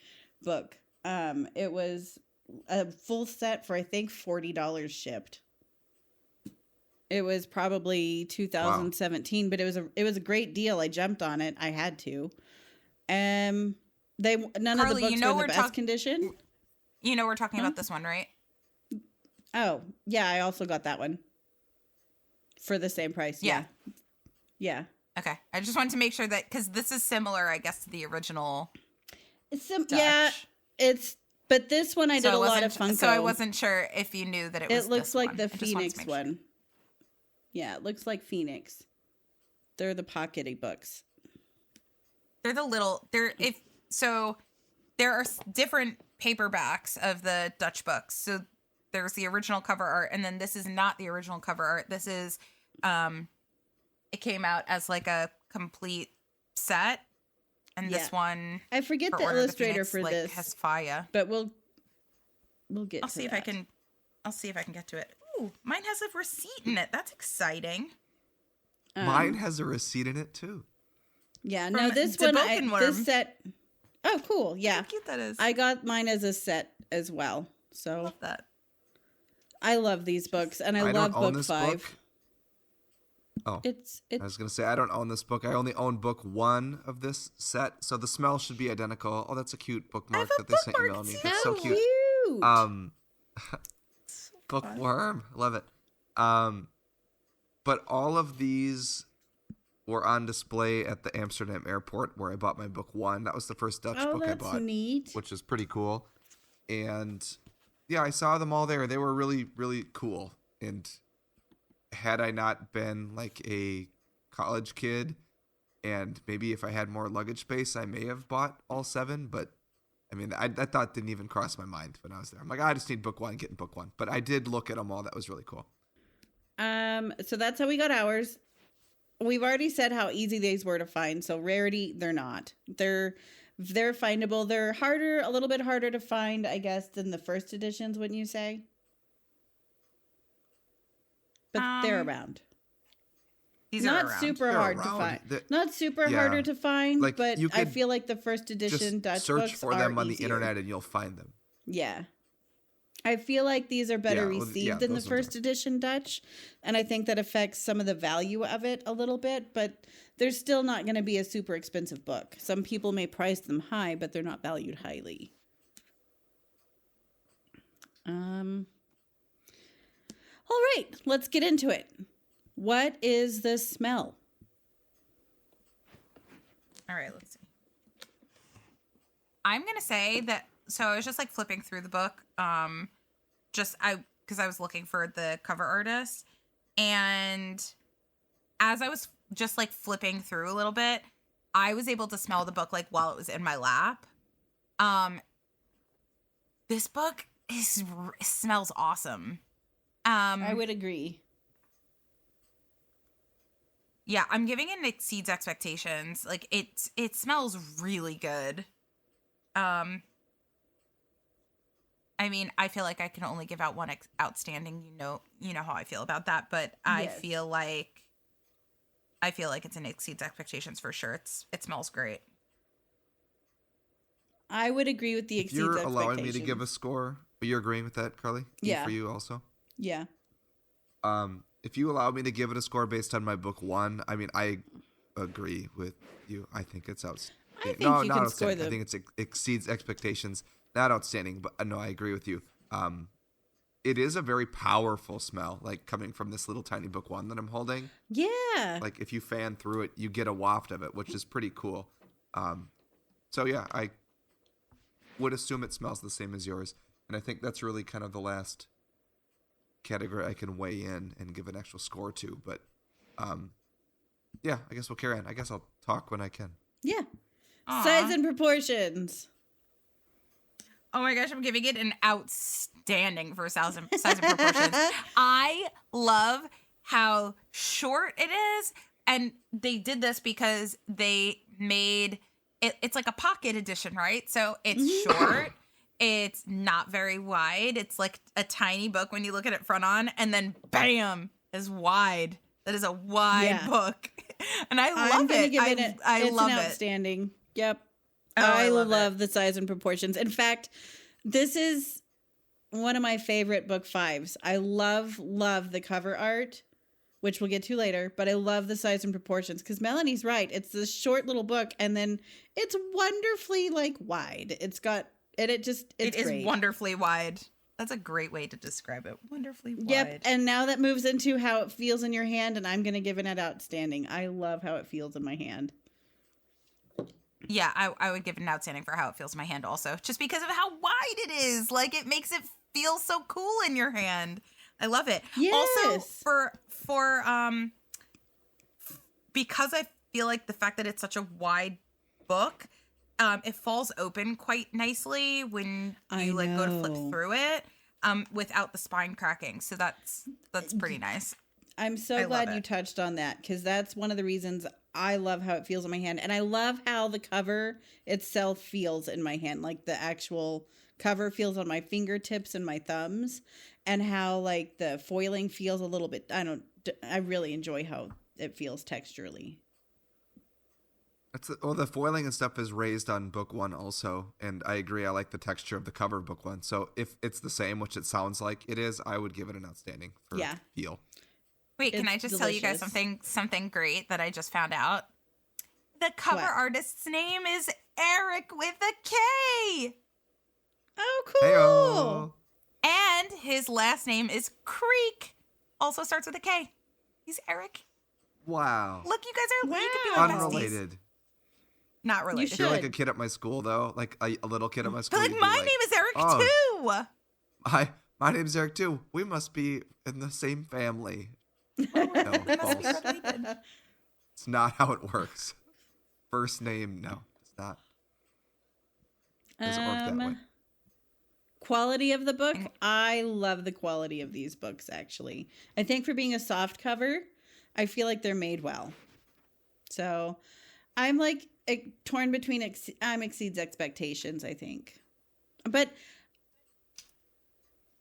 book. It was a full set for I think $40 shipped. It was probably 2017, but it was a great deal. I jumped on it. I had to. None of the books were in the best condition. You know we're talking about this one, right? Oh, yeah, I also got that one. For the same price, yeah. Okay, I just wanted to make sure that, because this is similar, I guess, to the original Dutch. Yeah, but this one I did a lot of Funko. So I wasn't sure if you knew that it was. It looks like one. the Phoenix one. Yeah, it looks like Phoenix. They're the pockety books. There are different paperbacks of the Dutch books. So there's the original cover art, and then this is not the original cover art. This is, it came out as like a complete set, and this one I forget the illustrator for this has Faya, but we'll get. I'll see if I can get to it. Ooh, mine has a receipt in it. That's exciting. Mine has a receipt in it too. Yeah, no, this one, this set. Oh, cool! Yeah, how cute that is. I got mine as a set as well. So I love that. I love these books, and I love book 5. Book. Oh, it's. I was gonna say I don't own this book. I only own book 1 of this set, so the smell should be identical. Oh, that's a cute bookmark that they sent you, Melanie. That's so cute. Bookworm, love it. But all of these were on display at the Amsterdam airport where I bought my book 1. That was the first Dutch book I bought, neat. which is pretty cool. And yeah, I saw them all there. They were really, really cool. And had I not been like a college kid, and maybe if I had more luggage space, I may have bought all 7. But I mean, that thought didn't even cross my mind when I was there. I'm like, I just need book 1, get in book 1. But I did look at them all. That was really cool. So that's how we got ours. We've already said how easy these were to find. So rarity, they're not. They're findable. They're a little bit harder to find, I guess, than the first editions, wouldn't you say? But they're around. These not are around. super They're hard around. to find. The- Not super yeah. harder to find, Like, but you I could feel like the first edition Just Dutch search books for are them on easier. the internet and you'll find them. Yeah. I feel like these are better Yeah, well, received yeah, than the those ones first are. edition Dutch. And I think that affects some of the value of it a little bit, but they're still not going to be a super expensive book. Some people may price them high, but they're not valued highly. All right, let's get into it. What is the smell? All right, let's see. I'm gonna say that. So I was just like flipping through the book, because I was looking for the cover artist, and as I was just like flipping through a little bit, I was able to smell the book like while it was in my lap. This book smells awesome. I would agree. Yeah, I'm giving it exceeds expectations. Like it smells really good. I mean, I feel like I can only give out one outstanding. You know how I feel about that, but I Yes. feel like it's an exceeds expectations for sure. It smells great. I would agree with the If exceeds you're expectations. allowing me to give a score, are you agreeing with that, Carly? Yeah. For you also? Yeah. If you allow me to give it a score based on my book 1, I mean, I agree with you. I think it's outstanding. I think No, you not can score outstanding. the... I think it's exceeds expectations. Not outstanding, but no, I agree with you. It is a very powerful smell, like coming from this little tiny book 1 that I'm holding. Yeah. Like if you fan through it, you get a waft of it, which is pretty cool. So yeah, I would assume it smells the same as yours. And I think that's really kind of the last category I can weigh in and give an actual score to. But yeah, I guess we'll carry on. I guess I'll talk when I can. Yeah. Aw. Size and proportions. Oh my gosh, I'm giving it an outstanding for size and proportions. I love how short it is. And they did this because they made it. It's like a pocket edition, right? So it's short. It's not very wide. It's like a tiny book when you look at it front on. And then bam, is wide. That is a wide book. And I love it. I love an it. outstanding. Yep. Oh, I love love the size and proportions. In fact, this is one of my favorite book 5s. I love the cover art, which we'll get to later, but I love the size and proportions because Melanie's right. It's this short little book, and then it's wonderfully like wide. It's great. Wonderfully wide. That's a great way to describe it. Wonderfully wide. Yep. And now that moves into how it feels in your hand, and I'm going to give it an outstanding. I love how it feels in my hand. Yeah, I would give it an outstanding for how it feels in my hand also. Just because of how wide it is. Like, it makes it feel so cool in your hand. I love it. Yes. Also, for because I feel like the fact that it's such a wide book, it falls open quite nicely when you go to flip through it, without the spine cracking. So that's pretty nice. I'm so glad you touched on that because that's one of the reasons I love how it feels in my hand. And I love how the cover itself feels in my hand. Like the actual cover feels on my fingertips and my thumbs, and how like the foiling feels a little bit. I really enjoy how it feels texturally. The foiling and stuff is raised on book 1 also. And I agree. I like the texture of the cover of book 1. So if it's the same, which it sounds like it is, I would give it an outstanding for feel. Wait, can I just tell you guys something great that I just found out? The cover artist's name is Erik with a K. Oh, cool. Hey-o. And his last name is Creek. Also starts with a K. He's Erik. Wow. Look, you guys are you could be my besties. Unrelated. Not related. If you're like a kid at my school, though, like a little kid at my school. But like, my name is Erik too. My name's Eric too. We must be in the same family. No, No, must be false. related. It's not how it works. First name, no, it's not. Doesn't work that way. Quality of the book. I love the quality of these books, actually. I think for being a soft cover, I feel like they're made well. So I'm like torn between exceeds expectations, I think. But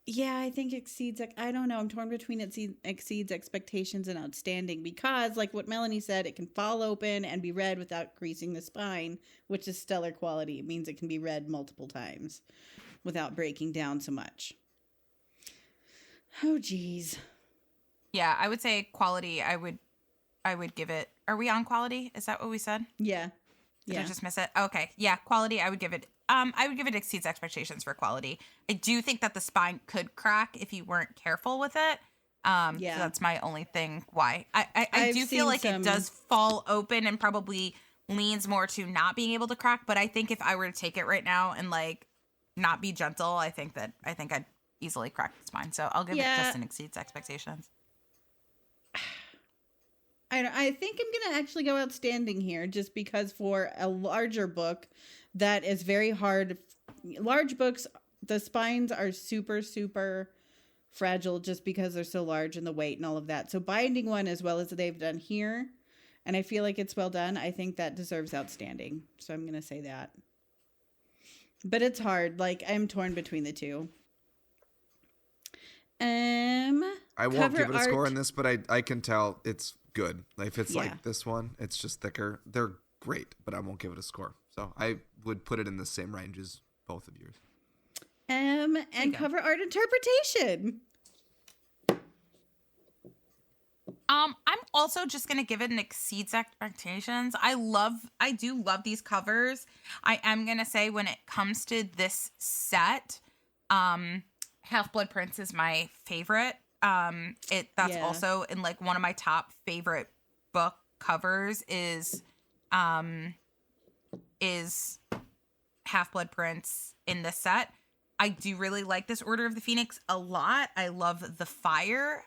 yeah, I think exceeds. I don't know. I'm torn between exceeds expectations and outstanding because, like what Melanie said, it can fall open and be read without greasing the spine, which is stellar quality. It means it can be read multiple times without breaking down so much. Oh, geez. Yeah, I would say quality. I would give it. Are we on quality? Is that what we said? Yeah. Did Yeah. I just miss it? Okay. Yeah, quality. I would give it. I would give it exceeds expectations for quality. I do think that the spine could crack if you weren't careful with it. So that's my only thing. Why I do feel like it does fall open and probably leans more to not being able to crack. But I think if I were to take it right now and like not be gentle, I think I'd easily crack the spine. So I'll give it just an exceeds expectations. I think I'm going to actually go outstanding here just because for a larger book that is very hard. Large books, the spines are super, super fragile just because they're so large and the weight and all of that. So binding one as well as they've done here, and I feel like it's well done, I think that deserves outstanding. So I'm going to say that. But it's hard. Like, I'm torn between the two. I won't give it a score on this, but I can tell it's good. Like, if it's like this one, it's just thicker. They're great, but I won't give it a score. So I would put it in the same range as both of yours. And cover art interpretation. I'm also just gonna give it an exceeds expectations. I do love these covers. I am gonna say when it comes to this set, Half-Blood Prince is my favorite. That's also in like one of my top favorite book covers is Half-Blood Prince in this set. I do really like this Order of the Phoenix a lot. I love the fire.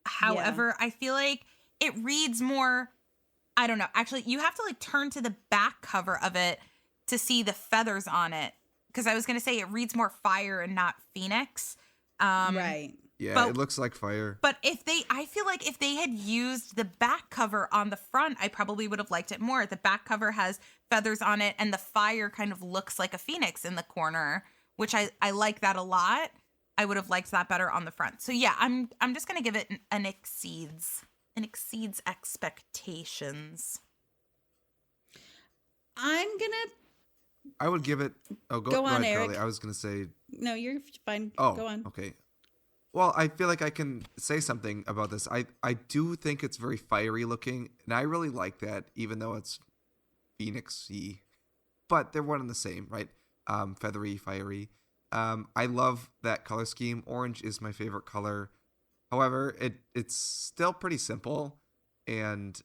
However, I feel like it reads more, I don't know. Actually, you have to like turn to the back cover of it to see the feathers on it. Because I was going to say it reads more fire and not phoenix. Right. Yeah, it looks like fire. But I feel like if they had used the back cover on the front, I probably would have liked it more. The back cover has feathers on it and the fire kind of looks like a phoenix in the corner, which I like that a lot. I would have liked that better on the front. So yeah, I'm just going to give it an exceeds expectations. I would give it. Oh, go on, ahead, Eric. Carly. I was going to say. No, you're fine. Oh, go on. Okay. Well, I feel like I can say something about this. I do think it's very fiery looking, and I really like that, even though it's phoenix-y. But they're one and the same, right? Feathery, fiery. I love that color scheme. Orange is my favorite color. However, it's still pretty simple, and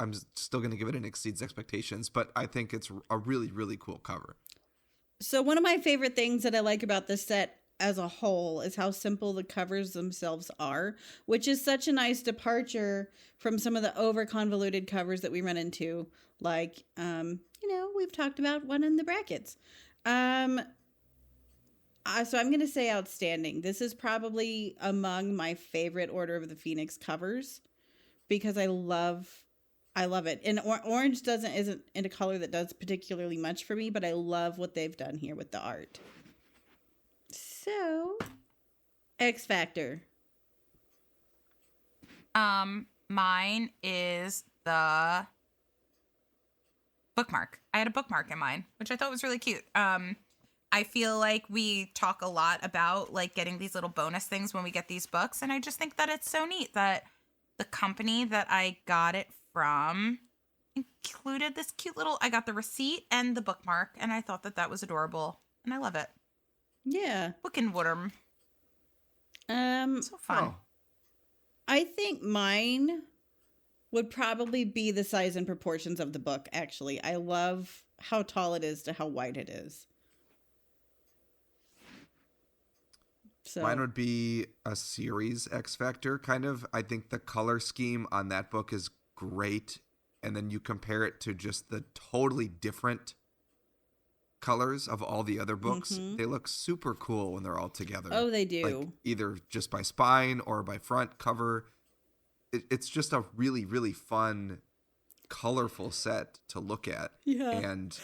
I'm still going to give it an exceeds expectations, but I think it's a really, really cool cover. So one of my favorite things that I like about this set as a whole is how simple the covers themselves are, which is such a nice departure from some of the over convoluted covers that we run into. Like, we've talked about one in the brackets. So I'm going to say outstanding. This is probably among my favorite Order of the Phoenix covers because I love it. And orange isn't in a color that does particularly much for me, but I love what they've done here with the art. So, X Factor. Mine is the bookmark. I had a bookmark in mine, which I thought was really cute. I feel like we talk a lot about like getting these little bonus things when we get these books, and I just think that it's so neat that the company that I got it from included this cute little. I got the receipt and the bookmark, and I thought that was adorable, and I love it. Yeah. Book and Woodham. So fun. Oh. I think mine would probably be the size and proportions of the book, actually. I love how tall it is to how wide it is. So mine would be a series X Factor kind of. I think the color scheme on that book is great. And then you compare it to just the totally different colors of all the other books. They look super cool when they're all together. Oh, they do. Like either just by spine or by front cover. It's just a really, really fun, colorful set to look at. Yeah. And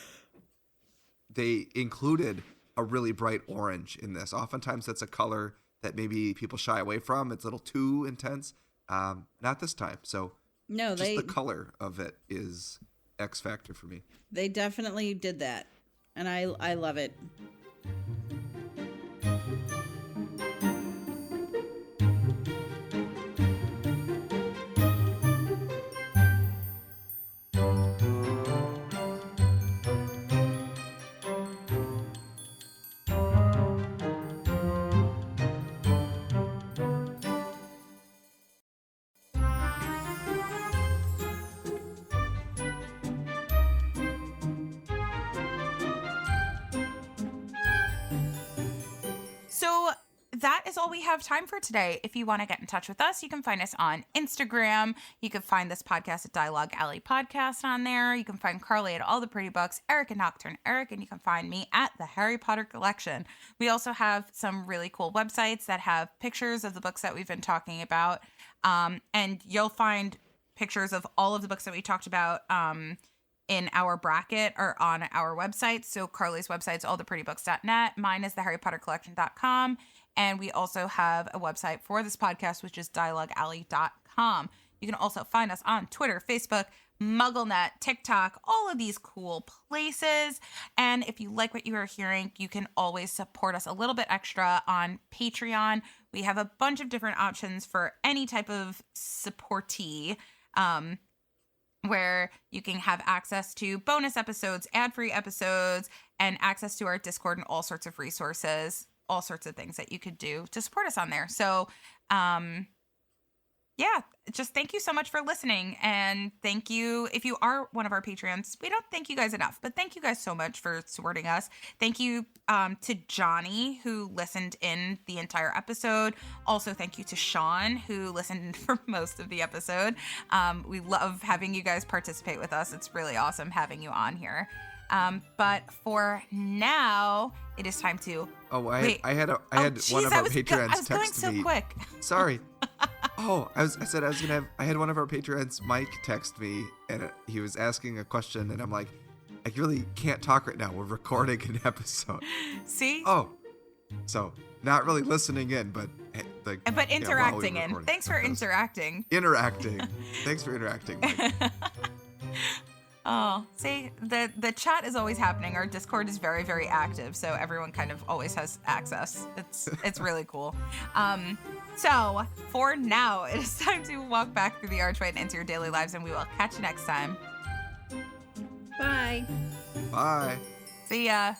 they included a really bright orange in this. Oftentimes that's a color that maybe people shy away from. It's a little too intense. Not this time. So no, just the color of it is X Factor for me. They definitely did that. And I love it. So that is all we have time for today. If you want to get in touch with us, you can find us on Instagram. You can find this podcast at Dialogue Alley Podcast on there. You can find Carly at All the Pretty Books, Erik at Nocturne Erik, and you can find me at the Harry Potter Collection. We also have some really cool websites that have pictures of the books that we've been talking about. And you'll find pictures of all of the books that we talked about in our bracket or on our website. So Carly's website's alltheprettybooks.net. Mine is theharrypottercollection.com. And we also have a website for this podcast, which is dialoguealley.com. You can also find us on Twitter, Facebook, MuggleNet, TikTok, all of these cool places. And if you like what you are hearing, you can always support us a little bit extra on Patreon. We have a bunch of different options for any type of supportee, where you can have access to bonus episodes, ad-free episodes, and access to our Discord and all sorts of resources, all sorts of things that you could do to support us on there. So, yeah, just thank you so much for listening. And thank you. If you are one of our Patreons, we don't thank you guys enough, but thank you guys so much for supporting us. Thank you to Johnny, who listened in the entire episode. Also, thank you to Sean, who listened for most of the episode. We love having you guys participate with us. It's really awesome having you on here. But for now, it is time to. Oh, I had one of our patrons I was going text so me. quick. Sorry. Oh, I had one of our patrons, Mike, text me, and he was asking a question, and I'm like, I really can't talk right now. We're recording an episode. See? Oh, so not really listening in, but but interacting in. Thanks for interacting. Thanks for interacting, Mike. Oh, see, the chat is always happening. Our Discord is very, very active, so everyone kind of always has access. It's really cool. So for now, it is time to walk back through the archway and into your daily lives, and we will catch you next time. Bye. Bye. See ya.